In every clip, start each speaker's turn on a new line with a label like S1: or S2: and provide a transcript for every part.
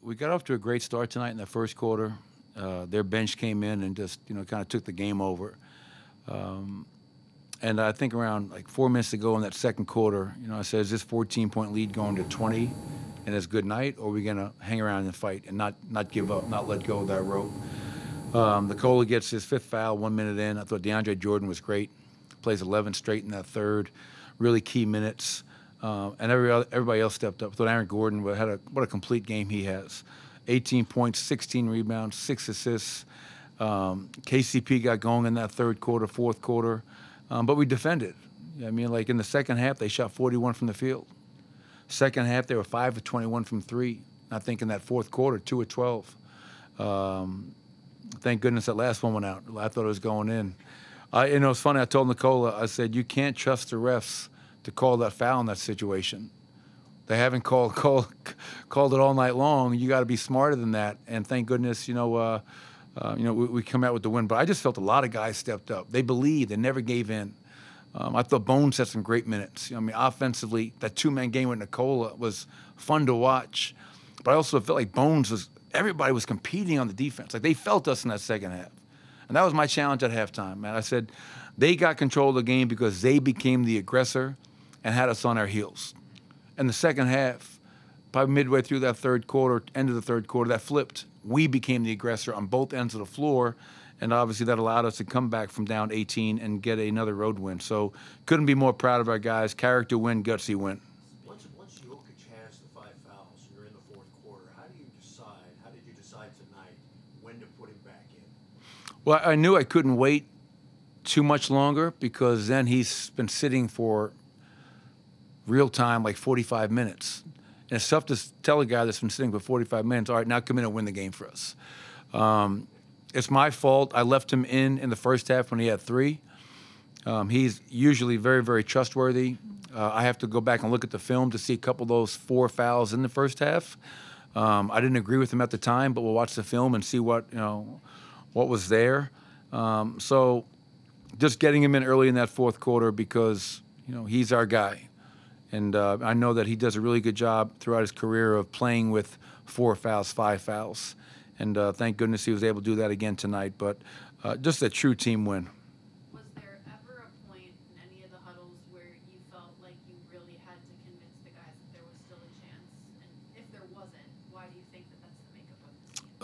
S1: we got off to a great start tonight in the first quarter. Their bench came in and just, kind of took the game over. And I think around like 4 minutes to go in that second quarter, I said, is this 14-point lead going to 20 and it's good night, or are we going to hang around and fight and not give up, not let go of that rope? Nicola gets his fifth foul 1 minute in. I thought DeAndre Jordan was great. Plays 11 straight in that third. Really key minutes. And everybody else stepped up. I thought Aaron Gordon what a complete game he has. 18 points, 16 rebounds, 6 assists. KCP got going in that third quarter, fourth quarter. But we defended. I mean, like in the second half, they shot 41 from the field. Second half, they were 5 of 21 from three. I think in that fourth quarter, 2 of 12. Thank goodness that last one went out. I thought it was going in. It's funny. I told Nicola, I said, you can't trust the refs to call that foul in that situation. They haven't called it all night long. You got to be smarter than that. And thank goodness, we come out with the win. But I just felt a lot of guys stepped up. They believed. They never gave in. I thought Bones had some great minutes. Offensively, that two-man game with Nicola was fun to watch. But I also felt like everybody was competing on the defense. Like they felt us in that second half. And that was my challenge at halftime, man. I said they got control of the game because they became the aggressor and had us on our heels. In the second half, probably midway through that third quarter, end of the third quarter, that flipped. We became the aggressor on both ends of the floor, and obviously that allowed us to come back from down 18 and get another road win. So couldn't be more proud of our guys. Character win, gutsy win.
S2: Once Jokic has the 5 fouls, and you're in the fourth quarter, how did you decide tonight when to put him back in?
S1: Well, I knew I couldn't wait too much longer because then he's been sitting for real time, like 45 minutes. And it's tough to tell a guy that's been sitting for 45 minutes, all right, now come in and win the game for us. It's my fault. I left him in the first half when he had 3. He's usually very, very trustworthy. I have to go back and look at the film to see a couple of those 4 fouls in the first half. I didn't agree with him at the time, but we'll watch the film and see what was there. So just getting him in early in that fourth quarter because, he's our guy. And I know that he does a really good job throughout his career of playing with 4 fouls, 5 fouls. And thank goodness he was able to do that again tonight. But just a true team win.
S3: Was there ever a point in any of the huddles where you felt like you really had to convince the guys that there was still a chance? And if there wasn't, why do you think that that's the makeup of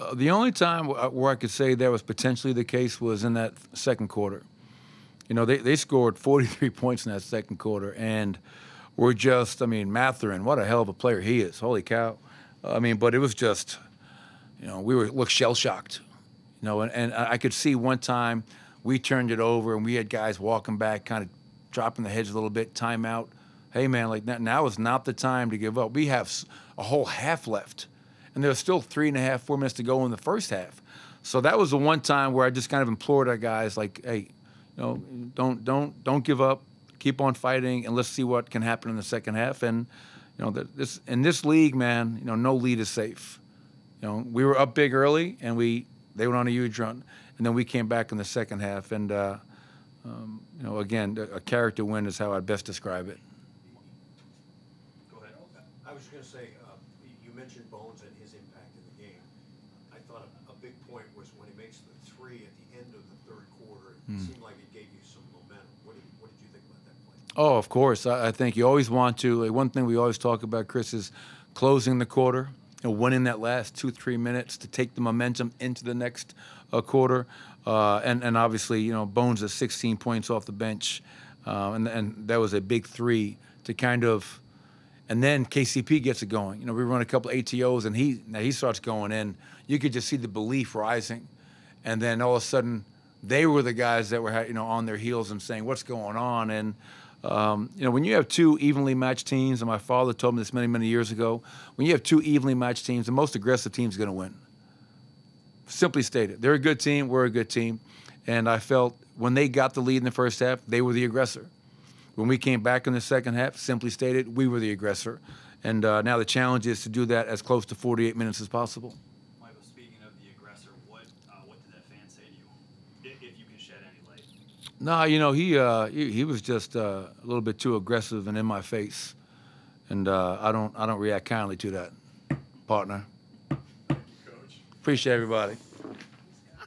S3: the team?
S1: The only time where I could say that was potentially the case was in that second quarter. They scored 43 points in that second quarter. And we're just, Mathurin, what a hell of a player he is. Holy cow. But it was just, we looked shell-shocked. And I could see one time we turned it over and we had guys walking back, kind of dropping the heads a little bit, timeout. Hey, man, like now is not the time to give up. We have a whole half left. And there's still 3.5, 4 minutes to go in the first half. So that was the one time where I just kind of implored our guys, like, hey, don't give up. Keep on fighting, and let's see what can happen in the second half. And in this league, man, no lead is safe. We were up big early, and they went on a huge run, and then we came back in the second half. And again, a character win is how I'd best describe it.
S2: Go ahead. I was just going to say, you mentioned Bones and his impact in the game. I thought a big point was when he makes the 3 at the end of the third quarter. It seemed like it gave you some momentum. What did you think about that play?
S1: Oh, of course. I think you always want to. Like, one thing we always talk about, Chris, is closing the quarter, winning that last 2-3 minutes to take the momentum into the next quarter. And obviously, Bones has 16 points off the bench, and that was a big 3 to kind of. And then KCP gets it going. We run a couple ATOs, and he starts going in. You could just see the belief rising, and then all of a sudden, they were the guys that were on their heels and saying, "What's going on?" And when you have 2 evenly matched teams, and my father told me this many, many years ago, when you have 2 evenly matched teams, the most aggressive team is going to win. Simply stated, they're a good team, we're a good team, and I felt when they got the lead in the first half, they were the aggressor. When we came back in the second half, simply stated, we were the aggressor. And now the challenge is to do that as close to 48 minutes as possible.
S4: Michael, speaking of the aggressor, what did that fan say to you, if you can shed any light?
S1: No, he was just a little bit too aggressive and in my face, and I don't react kindly to that, partner. Appreciate everybody.